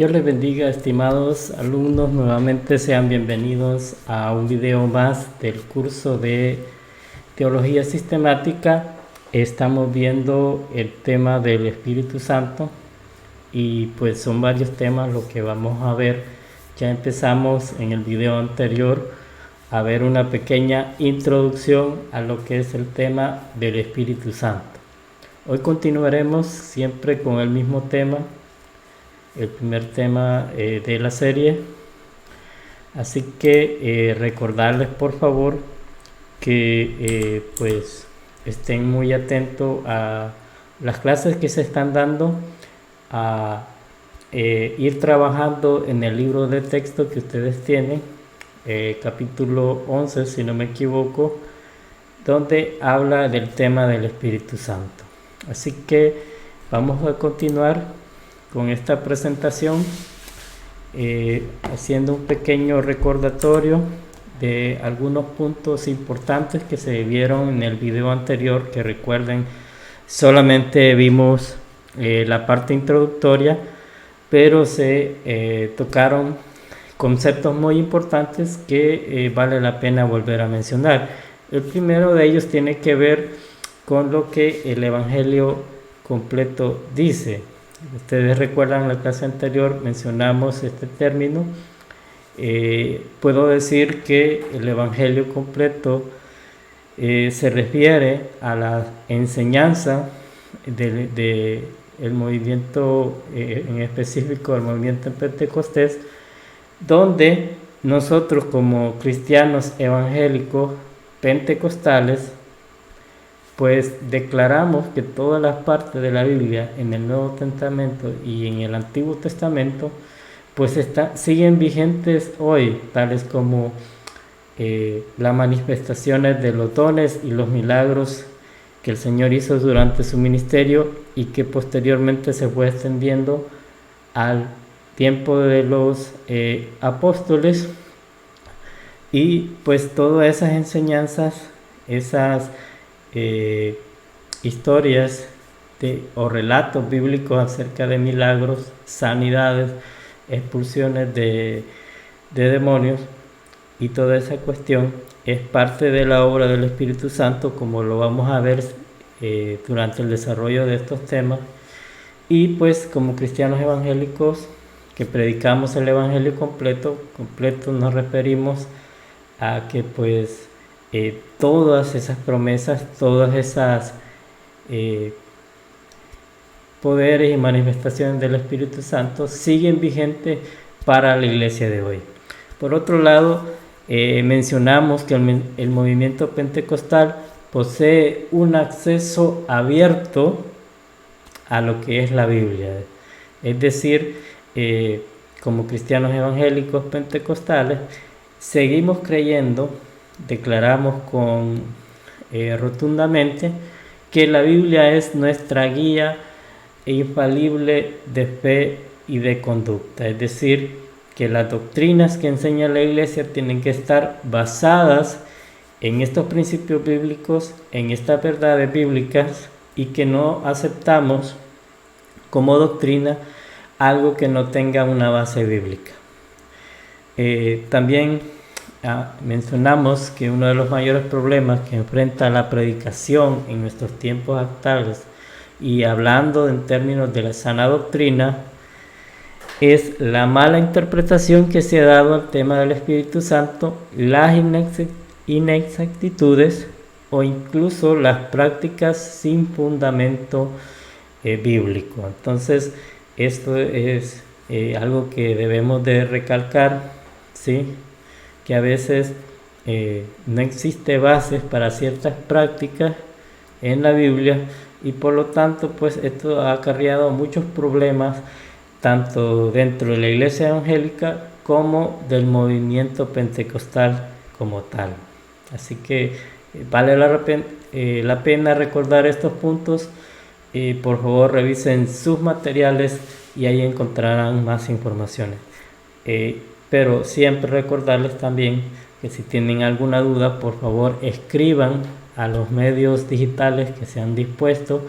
Dios les bendiga, estimados alumnos. Nuevamente sean bienvenidos a un video más del curso de Teología Sistemática. Estamos viendo el tema del Espíritu Santo y pues son varios temas lo que vamos a ver. Ya empezamos en el video anterior a ver una pequeña introducción a lo que es el tema del Espíritu Santo. Hoy continuaremos siempre con el mismo tema, el primer tema de la serie. Así que recordarles por favor que pues estén muy atentos a las clases que se están dando, a ir trabajando en el libro de texto que ustedes tienen, capítulo 11 si no me equivoco, donde habla del tema del Espíritu Santo. Así que vamos a continuar con esta presentación haciendo un pequeño recordatorio de algunos puntos importantes que se vieron en el video anterior, que recuerden solamente vimos la parte introductoria, pero se tocaron conceptos muy importantes que vale la pena volver a mencionar. El primero de ellos tiene que ver con lo que el Evangelio completo dice. Ustedes recuerdan en la clase anterior mencionamos este término. Puedo decir que el Evangelio completo se refiere a la enseñanza del movimiento, en específico el movimiento en Pentecostés, donde nosotros como cristianos evangélicos pentecostales pues declaramos que todas las partes de la Biblia en el Nuevo Testamento y en el Antiguo Testamento pues siguen vigentes hoy, tales como las manifestaciones de los dones y los milagros que el Señor hizo durante su ministerio y que posteriormente se fue extendiendo al tiempo de los apóstoles. Y pues todas esas enseñanzas, esas historias o relatos bíblicos acerca de milagros, sanidades, expulsiones de demonios y toda esa cuestión es parte de la obra del Espíritu Santo, como lo vamos a ver durante el desarrollo de estos temas. Y pues como cristianos evangélicos que predicamos el Evangelio completo nos referimos a que pues todas esas promesas, todas esas poderes y manifestaciones del Espíritu Santo siguen vigentes para la iglesia de hoy. Por otro lado, mencionamos que el movimiento pentecostal posee un acceso abierto a lo que es la Biblia. Es decir, como cristianos evangélicos pentecostales, seguimos creyendo, declaramos rotundamente que la Biblia es nuestra guía infalible de fe y de conducta. Es decir, que las doctrinas que enseña la Iglesia tienen que estar basadas en estos principios bíblicos, en estas verdades bíblicas, y que no aceptamos como doctrina algo que no tenga una base bíblica. También mencionamos que uno de los mayores problemas que enfrenta la predicación en nuestros tiempos actuales, y hablando en términos de la sana doctrina, es la mala interpretación que se ha dado al tema del Espíritu Santo, las inexactitudes o incluso las prácticas sin fundamento bíblico. Entonces, esto es algo que debemos de recalcar, ¿sí? Que a veces no existe bases para ciertas prácticas en la Biblia, y por lo tanto pues esto ha acarreado muchos problemas tanto dentro de la iglesia evangélica como del movimiento pentecostal como tal. Así que vale la pena recordar estos puntos. Por favor revisen sus materiales y ahí encontrarán más informaciones. Pero siempre recordarles también que si tienen alguna duda, por favor escriban a los medios digitales que se han dispuesto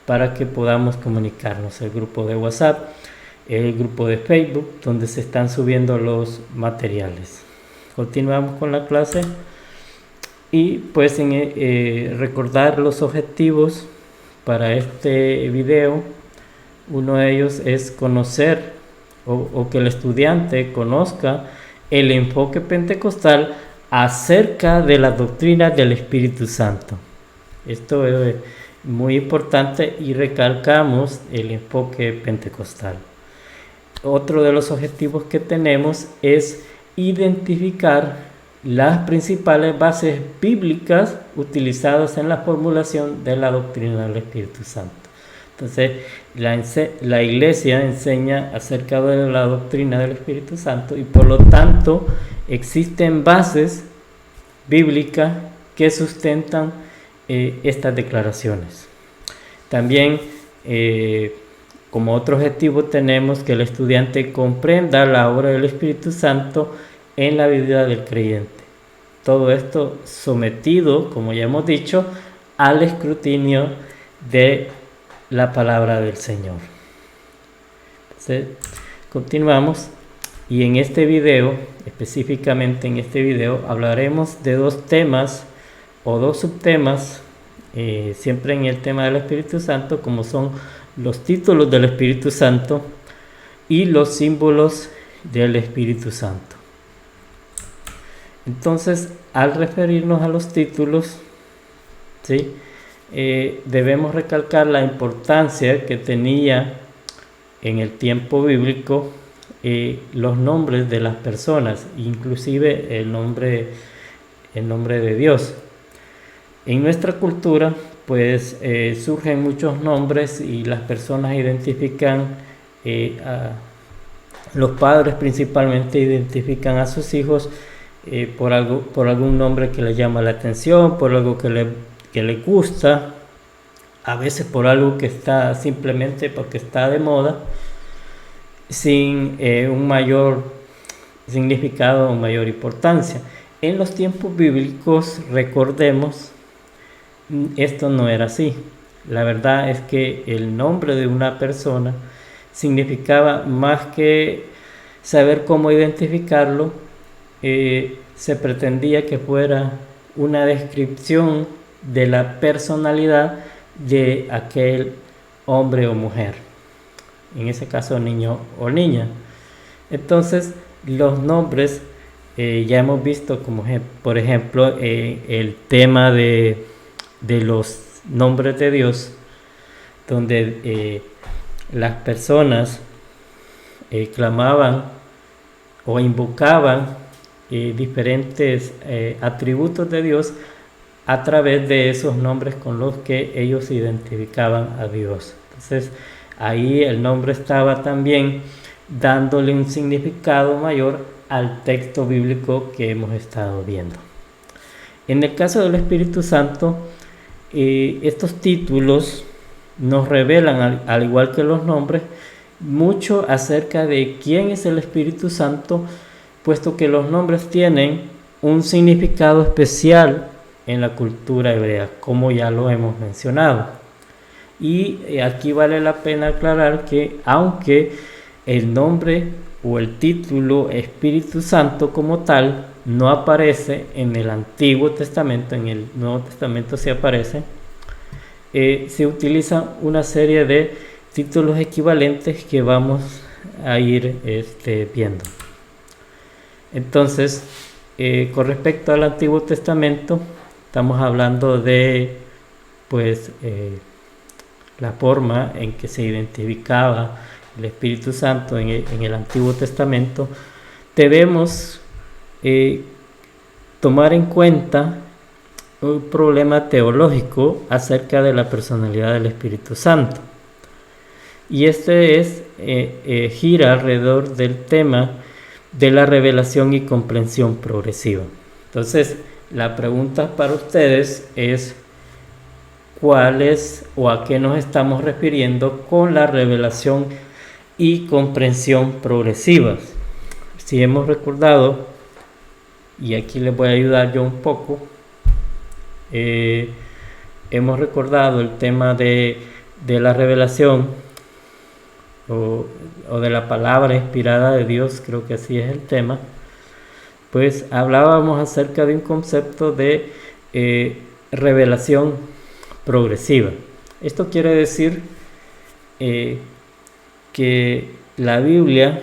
para que podamos comunicarnos. El grupo de WhatsApp el grupo de Facebook donde se están subiendo los materiales. Continuamos con la clase y pues recordar los objetivos para este video. Uno de ellos es conocer o que el estudiante conozca el enfoque pentecostal acerca de la doctrina del Espíritu Santo. Esto es muy importante y recalcamos el enfoque pentecostal. Otro de los objetivos que tenemos es identificar las principales bases bíblicas utilizadas en la formulación de la doctrina del Espíritu Santo. Entonces, la Iglesia enseña acerca de la doctrina del Espíritu Santo y por lo tanto existen bases bíblicas que sustentan estas declaraciones. También, como otro objetivo, tenemos que el estudiante comprenda la obra del Espíritu Santo en la vida del creyente. Todo esto sometido, como ya hemos dicho, al escrutinio de la palabra del Señor. Entonces, continuamos y en este video, específicamente en este video, hablaremos de dos temas o dos subtemas, siempre en el tema del Espíritu Santo, como son los títulos del Espíritu Santo y los símbolos del Espíritu Santo. Entonces, al referirnos a los títulos, ¿sí? Debemos recalcar la importancia que tenía en el tiempo bíblico los nombres de las personas, inclusive el nombre de Dios. En nuestra cultura, pues surgen muchos nombres y las personas identifican los padres principalmente identifican a sus hijos por algún nombre que les llama la atención, por algo que le gusta, a veces por algo que está simplemente porque está de moda, sin un mayor significado o mayor importancia. En los tiempos bíblicos, recordemos, esto no era así. La verdad es que el nombre de una persona significaba más que saber cómo identificarlo, se pretendía que fuera una descripción de la personalidad de aquel hombre o mujer, en ese caso niño o niña. Entonces los nombres ya hemos visto como por ejemplo el tema de los nombres de Dios, donde las personas clamaban o invocaban diferentes atributos de Dios a través de esos nombres con los que ellos identificaban a Dios. Entonces ahí el nombre estaba también dándole un significado mayor al texto bíblico que hemos estado viendo. En el caso del Espíritu Santo, estos títulos nos revelan, al igual que los nombres, mucho acerca de quién es el Espíritu Santo, puesto que los nombres tienen un significado especial en la cultura hebrea, como ya lo hemos mencionado. Y aquí vale la pena aclarar que aunque el nombre o el título Espíritu Santo como tal no aparece en el Antiguo Testamento, en el Nuevo Testamento sí aparece, se utilizan una serie de títulos equivalentes que vamos a ir viendo. Entonces, con respecto al Antiguo Testamento, estamos hablando de la forma en que se identificaba el Espíritu Santo en el Antiguo Testamento. Debemos tomar en cuenta un problema teológico acerca de la personalidad del Espíritu Santo, y gira alrededor del tema de la revelación y comprensión progresiva. Entonces, la pregunta para ustedes es: ¿cuál es o a qué nos estamos refiriendo con la revelación y comprensión progresivas? Si hemos recordado, y aquí les voy a ayudar yo un poco, hemos recordado el tema de la revelación o, o de la palabra inspirada de Dios, creo que así es el tema, pues hablábamos acerca de un concepto de revelación progresiva. Esto quiere decir que la Biblia,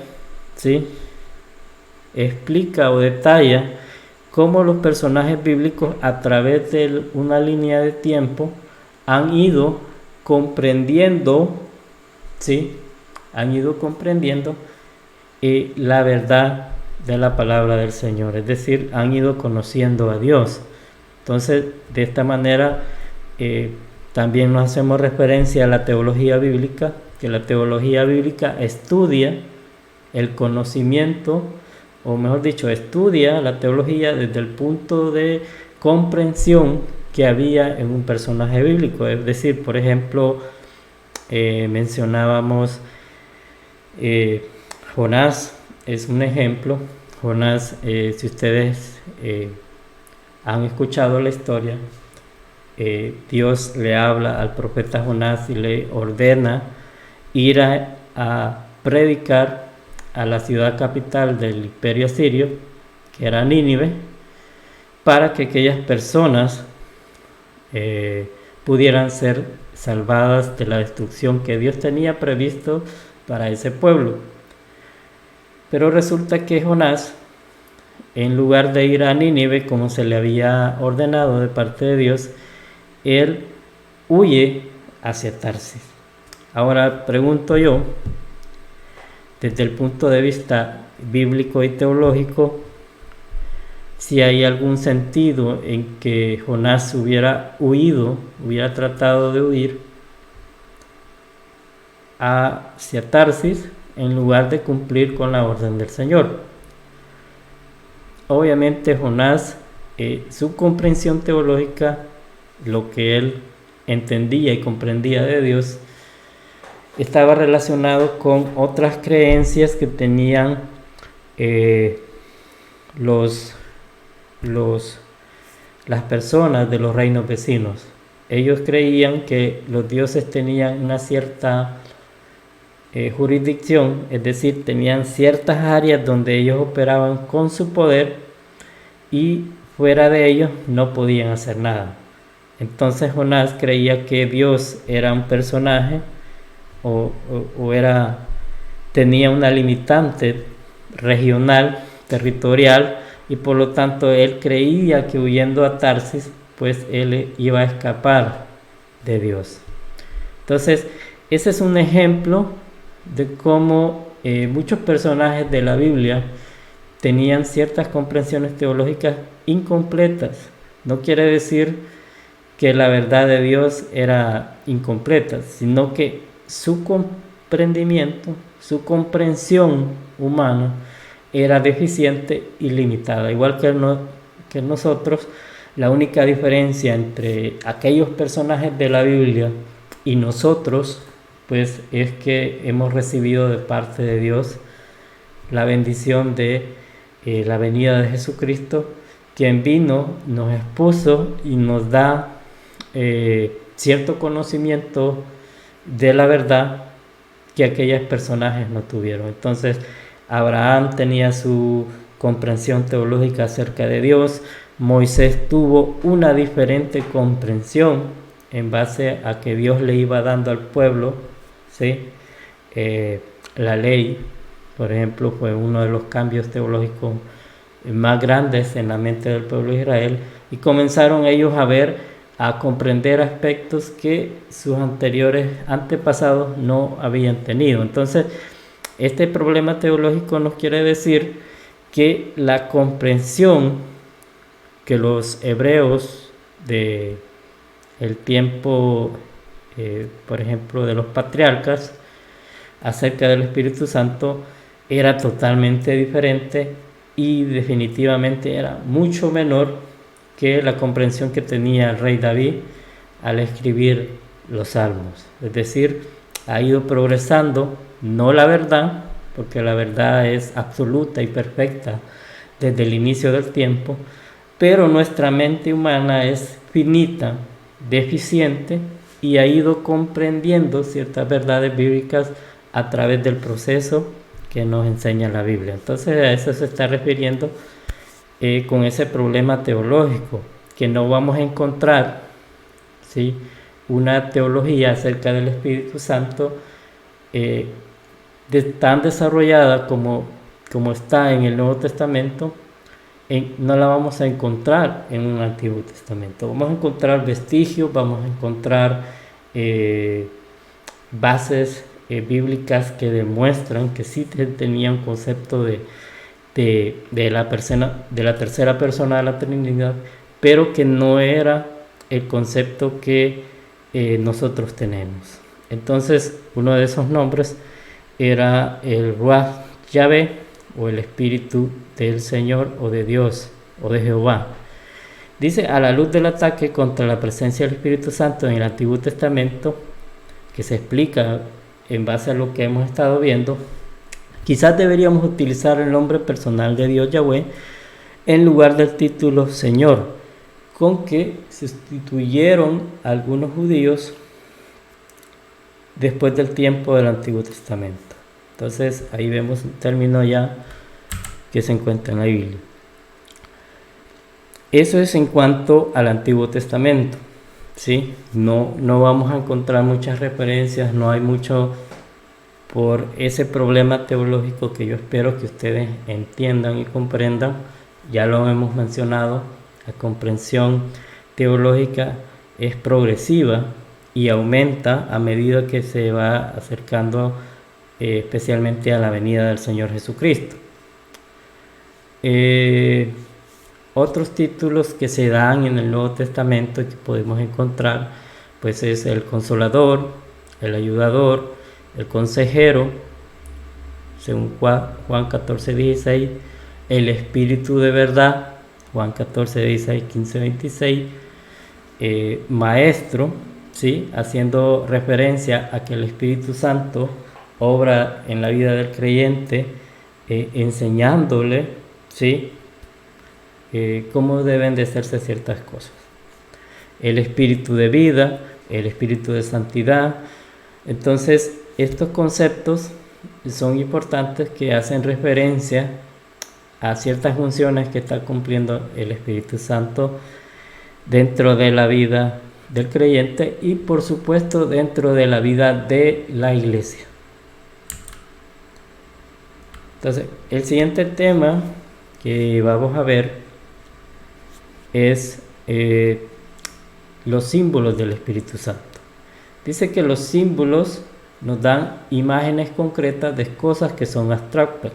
¿sí?, explica o detalla cómo los personajes bíblicos a través de una línea de tiempo han ido comprendiendo, ¿sí?, han ido comprendiendo la verdad de la palabra del Señor, es decir, han ido conociendo a Dios. Entonces, de esta manera, también nos hacemos referencia a la teología bíblica, que la teología bíblica estudia el conocimiento, o mejor dicho, estudia la teología desde el punto de comprensión que había en un personaje bíblico. Es decir, por ejemplo, mencionábamos Jonás, es un ejemplo. Jonás, si ustedes han escuchado la historia, Dios le habla al profeta Jonás y le ordena ir a predicar a la ciudad capital del imperio asirio, que era Nínive, para que aquellas personas pudieran ser salvadas de la destrucción que Dios tenía previsto para ese pueblo. Pero resulta que Jonás, en lugar de ir a Nínive como se le había ordenado de parte de Dios, él huye hacia Tarsis. Ahora pregunto yo, desde el punto de vista bíblico y teológico, si hay algún sentido en que Jonás hubiera huido, hubiera tratado de huir hacia Tarsis en lugar de cumplir con la orden del Señor. Obviamente Jonás, su comprensión teológica, lo que él entendía y comprendía de Dios, estaba relacionado con otras creencias que tenían las personas de los reinos vecinos. Ellos creían que los dioses tenían una cierta jurisdicción, es decir, tenían ciertas áreas donde ellos operaban con su poder y fuera de ellos no podían hacer nada. Entonces Jonás creía que Dios era un personaje o tenía una limitante regional, territorial, y por lo tanto él creía que huyendo a Tarsis pues él iba a escapar de Dios. Entonces ese es un ejemplo de cómo muchos personajes de la Biblia tenían ciertas comprensiones teológicas incompletas. No quiere decir que la verdad de Dios era incompleta, sino que su comprendimiento, su comprensión humana era deficiente y limitada. Igual que nosotros, la única diferencia entre aquellos personajes de la Biblia y nosotros, pues es que hemos recibido de parte de Dios la bendición de la venida de Jesucristo, quien vino, nos expuso y nos da cierto conocimiento de la verdad que aquellos personajes no tuvieron. Entonces Abraham tenía su comprensión teológica acerca de Dios, Moisés tuvo una diferente comprensión en base a que Dios le iba dando al pueblo, ¿sí? La ley, por ejemplo, fue uno de los cambios teológicos más grandes en la mente del pueblo de Israel, y comenzaron ellos a comprender aspectos que sus antepasados no habían tenido. Entonces, este problema teológico nos quiere decir que la comprensión que los hebreos de el tiempo, por ejemplo, de los patriarcas acerca del Espíritu Santo era totalmente diferente y definitivamente era mucho menor que la comprensión que tenía el rey David al escribir los salmos. Es decir, ha ido progresando, no la verdad, porque la verdad es absoluta y perfecta desde el inicio del tiempo, pero nuestra mente humana es finita, deficiente, y ha ido comprendiendo ciertas verdades bíblicas a través del proceso que nos enseña la Biblia. Entonces a eso se está refiriendo con ese problema teológico, que no vamos a encontrar, ¿sí?, una teología acerca del Espíritu Santo tan desarrollada como está en el Nuevo Testamento. No la vamos a encontrar en un Antiguo Testamento. Vamos a encontrar vestigios, vamos a encontrar bases bíblicas que demuestran que sí tenía un concepto de la tercera persona de la Trinidad, pero que no era el concepto que nosotros tenemos. Entonces, uno de esos nombres era el Ruach Yahvé, o el Espíritu del Señor, o de Dios, o de Jehová. Dice, a la luz del ataque contra la presencia del Espíritu Santo en el Antiguo Testamento, que se explica en base a lo que hemos estado viendo, quizás deberíamos utilizar el nombre personal de Dios Yahweh en lugar del título Señor, con que sustituyeron a algunos judíos después del tiempo del Antiguo Testamento. Entonces ahí vemos un término ya que se encuentra en la Biblia. Eso es en cuanto al Antiguo Testamento, ¿sí? No vamos a encontrar muchas referencias, no hay mucho por ese problema teológico que yo espero que ustedes entiendan y comprendan. Ya lo hemos mencionado, la comprensión teológica es progresiva y aumenta a medida que se va acercando especialmente a la venida del Señor Jesucristo. Otros títulos que se dan en el Nuevo Testamento y que podemos encontrar, pues es el Consolador, el Ayudador, el Consejero, según Juan 14:16, el Espíritu de verdad, Juan 14:16, 15, 26, Maestro, ¿sí?, haciendo referencia a que el Espíritu Santo obra en la vida del creyente, enseñándole, ¿sí?, cómo deben de hacerse ciertas cosas. El Espíritu de vida, el Espíritu de santidad. Entonces, estos conceptos son importantes, que hacen referencia a ciertas funciones que está cumpliendo el Espíritu Santo dentro de la vida del creyente y, por supuesto, dentro de la vida de la iglesia. Entonces, el siguiente tema que vamos a ver es los símbolos del Espíritu Santo. Dice que los símbolos nos dan imágenes concretas de cosas que son abstractas,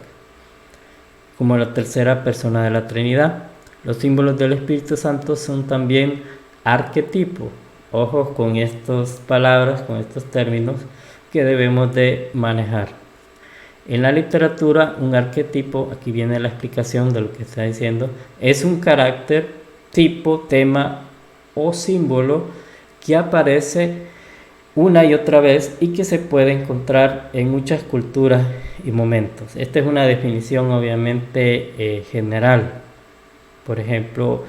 como la tercera persona de la Trinidad. Los símbolos del Espíritu Santo son también arquetipos. Ojos con estas palabras, con estos términos que debemos de manejar. En la literatura, un arquetipo, aquí viene la explicación de lo que está diciendo, es un carácter, tipo, tema o símbolo que aparece una y otra vez y que se puede encontrar en muchas culturas y momentos. Esta es una definición obviamente general. Por ejemplo,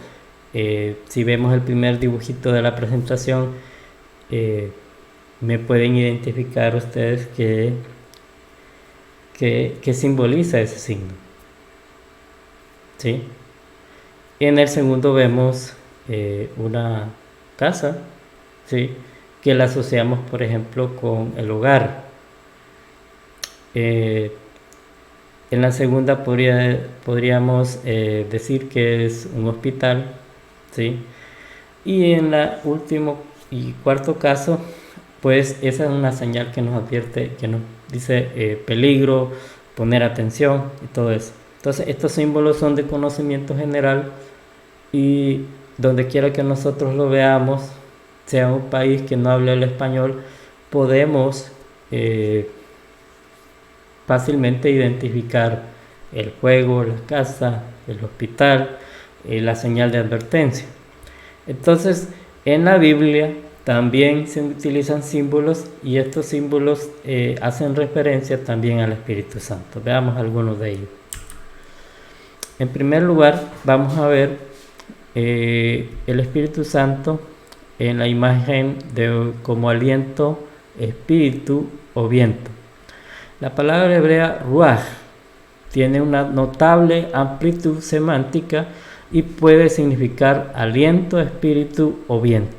si vemos el primer dibujito de la presentación, me pueden identificar ustedes qué simboliza ese signo, ¿sí? En el segundo vemos una casa, ¿sí?, que la asociamos, por ejemplo, con el hogar. En la segunda podríamos decir que es un hospital, ¿sí? Y en el último y cuarto caso, pues esa es una señal que nos advierte, que nos dice peligro, poner atención y todo eso. Entonces, estos símbolos son de conocimiento general y donde quiera que nosotros lo veamos, sea un país que no hable el español, podemos fácilmente identificar el juego, la casa, el hospital, la señal de advertencia. Entonces, en la Biblia también se utilizan símbolos y estos símbolos hacen referencia también al Espíritu Santo. Veamos algunos de ellos. En primer lugar, vamos a ver el Espíritu Santo en la imagen de como aliento, espíritu o viento. La palabra hebrea ruaj tiene una notable amplitud semántica y puede significar aliento, espíritu o viento.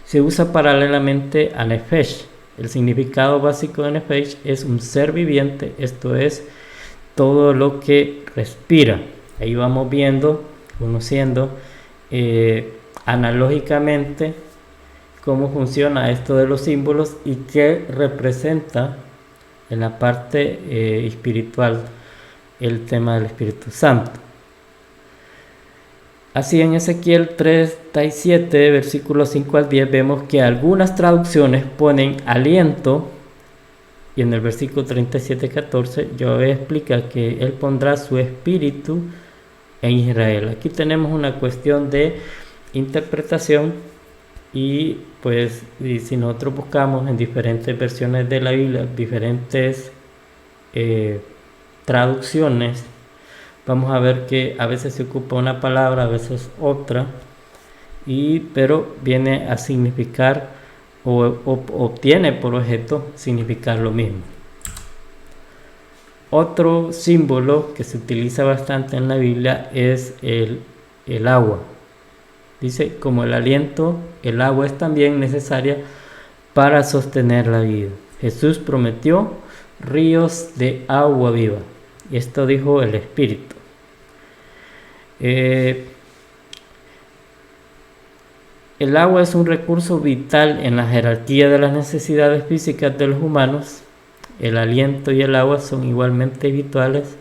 Se usa paralelamente a nefesh. El significado básico de nefesh es un ser viviente, esto es, todo lo que respira. Ahí vamos viendo, conociendo analógicamente cómo funciona esto de los símbolos y qué representa en la parte espiritual el tema del Espíritu Santo. Así en Ezequiel 37, versículos 5 al 10, vemos que algunas traducciones ponen aliento, y en el versículo 37, 14, Yahvé explica que Él pondrá su espíritu en Israel. Aquí tenemos una cuestión de interpretación y pues si nosotros buscamos en diferentes versiones de la Biblia, diferentes traducciones, vamos a ver que a veces se ocupa una palabra, a veces otra, pero viene a significar o obtiene por objeto significar lo mismo. Otro símbolo que se utiliza bastante en la Biblia es el agua. Dice, como el aliento, el agua es también necesaria para sostener la vida. Jesús prometió ríos de agua viva. Y esto dijo el Espíritu. El agua es un recurso vital en la jerarquía de las necesidades físicas de los humanos. El aliento y el agua son igualmente vitales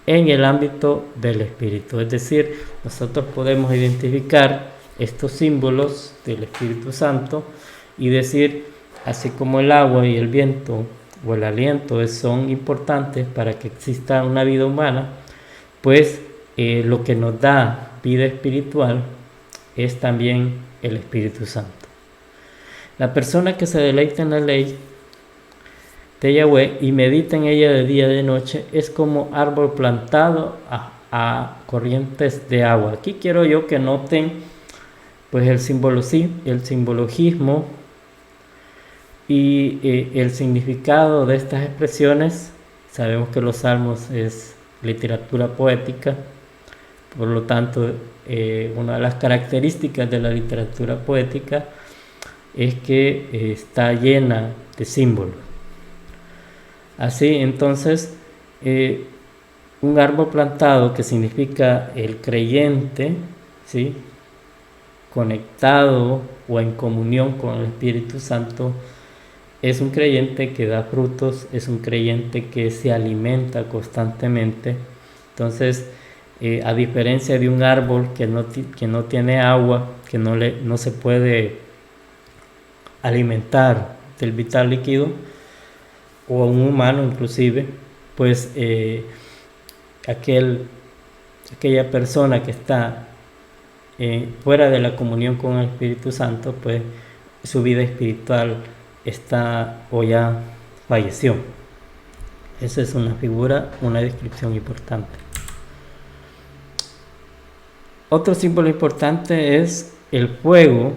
en el ámbito del espíritu. Es decir, nosotros podemos identificar estos símbolos del Espíritu Santo y decir, así como el agua y el viento o el aliento son importantes para que exista una vida humana, pues lo que nos da vida espiritual es también el Espíritu Santo. La persona que se deleita en la ley de Yahweh y medita en ella de día y de noche es como árbol plantado a corrientes de agua. Aquí quiero yo que noten pues el simbologismo y el significado de estas expresiones. Sabemos que los salmos es literatura poética, por lo tanto una de las características de la literatura poética es que está llena de símbolos. Así entonces un árbol plantado, que significa el creyente, ¿sí?, conectado o en comunión con el Espíritu Santo, es un creyente que da frutos, es un creyente que se alimenta constantemente. Entonces, a diferencia de un árbol que no tiene agua, que no se puede alimentar del vital líquido, o un humano inclusive, pues aquella persona que está fuera de la comunión con el Espíritu Santo, pues su vida espiritual está o ya falleció. Esa es una figura, una descripción importante. Otro símbolo importante es el fuego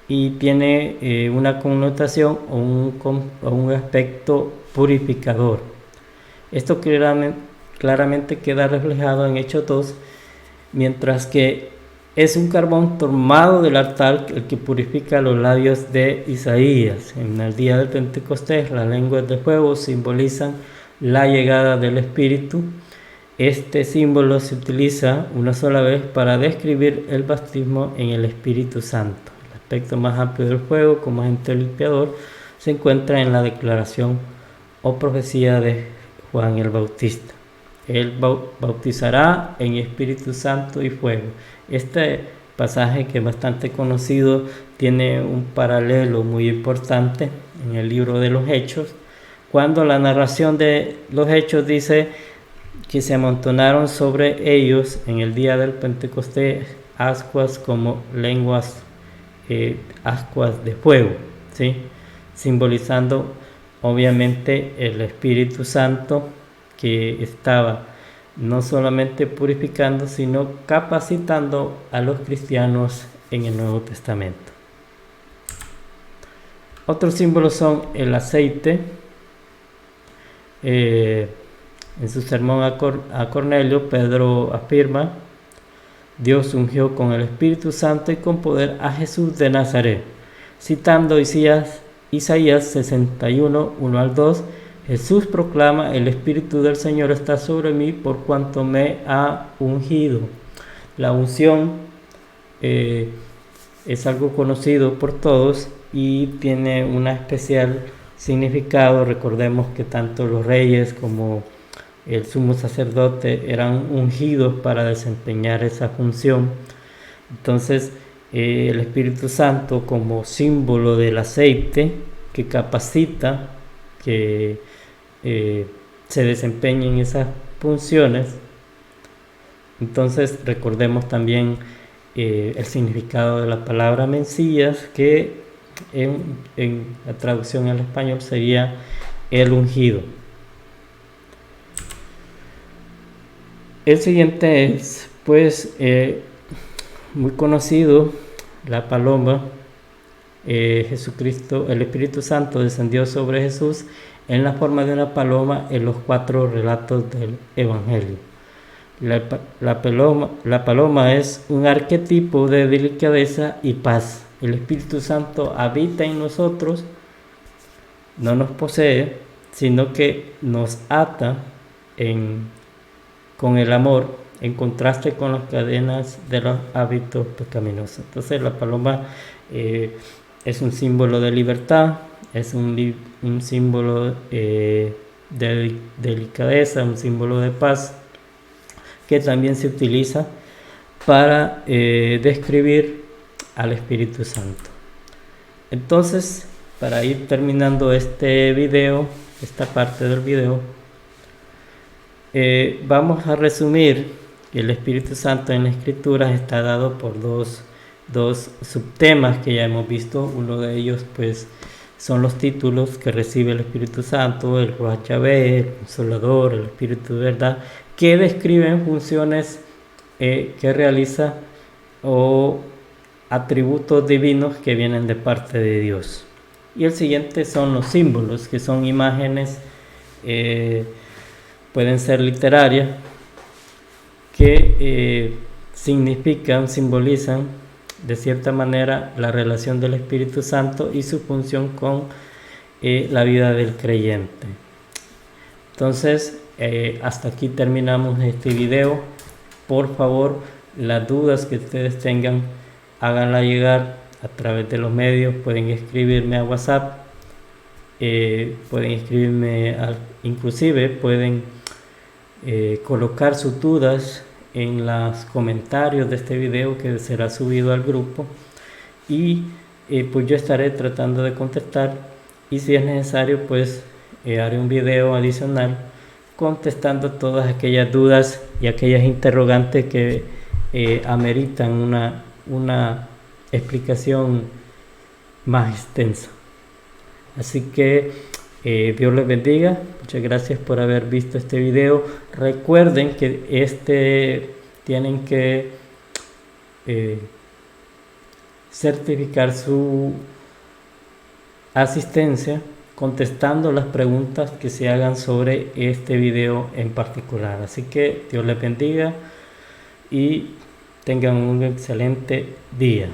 y tiene una connotación o un aspecto purificador. Esto claramente queda reflejado en Hechos 2, mientras que es un carbón tomado del altar el que purifica los labios de Isaías. En el día del Pentecostés, las lenguas de fuego simbolizan la llegada del Espíritu. Este símbolo se utiliza una sola vez para describir el bautismo en el Espíritu Santo. El aspecto más amplio del fuego como agente limpiador se encuentra en la declaración o profecía de Juan el Bautista. Él bautizará en Espíritu Santo y fuego. Este pasaje, que es bastante conocido, tiene un paralelo muy importante en el libro de los Hechos, cuando la narración de los Hechos dice que se amontonaron sobre ellos en el día del Pentecostés ascuas como lenguas, ascuas de fuego, ¿sí?, simbolizando obviamente el Espíritu Santo, que estaba no solamente purificando, sino capacitando a los cristianos en el Nuevo Testamento. Otros símbolos son el aceite, eh, en su sermón a Cornelio, Pedro afirma: Dios ungió con el Espíritu Santo y con poder a Jesús de Nazaret. Citando Isaías 61, 1 al 2, Jesús proclama: el Espíritu del Señor está sobre mí por cuanto me ha ungido. La unción es algo conocido por todos y tiene un especial significado. Recordemos que tanto los reyes como el sumo sacerdote eran ungidos para desempeñar esa función. Entonces, el Espíritu Santo, como símbolo del aceite que capacita, que se desempeñen esas funciones. Entonces, recordemos también el significado de la palabra mencías, que en la traducción al español sería el ungido. El siguiente es, pues, muy conocido, la paloma. Jesucristo, el Espíritu Santo descendió sobre Jesús en la forma de una paloma en los 4 relatos del Evangelio. La paloma es un arquetipo de delicadeza y paz. El Espíritu Santo habita en nosotros, no nos posee, sino que nos ata con el amor, en contraste con las cadenas de los hábitos pecaminosos. Entonces la paloma es un símbolo de libertad, es un símbolo de delicadeza, un símbolo de paz, que también se utiliza para describir al Espíritu Santo. Entonces, para ir terminando este video, esta parte del video, vamos a resumir que el Espíritu Santo en la Escritura está dado por dos subtemas que ya hemos visto. Uno de ellos, pues, son los títulos que recibe el Espíritu Santo: el Ruach Yahvé, el Consolador, el Espíritu de verdad, que describen funciones que realiza o atributos divinos que vienen de parte de Dios. Y el siguiente son los símbolos, que son imágenes, pueden ser literarias, que significan, simbolizan de cierta manera la relación del Espíritu Santo y su función con la vida del creyente. Entonces, hasta aquí terminamos este video. Por favor, las dudas que ustedes tengan, háganla llegar a través de los medios. Pueden escribirme a WhatsApp, pueden escribirme inclusive pueden colocar sus dudas en los comentarios de este video, que será subido al grupo, y pues yo estaré tratando de contestar, y si es necesario, pues haré un video adicional contestando todas aquellas dudas y aquellas interrogantes que ameritan una explicación más extensa. Así que Dios les bendiga. Muchas gracias por haber visto este video. Recuerden que tienen que certificar su asistencia contestando las preguntas que se hagan sobre este video en particular. Así que Dios les bendiga y tengan un excelente día.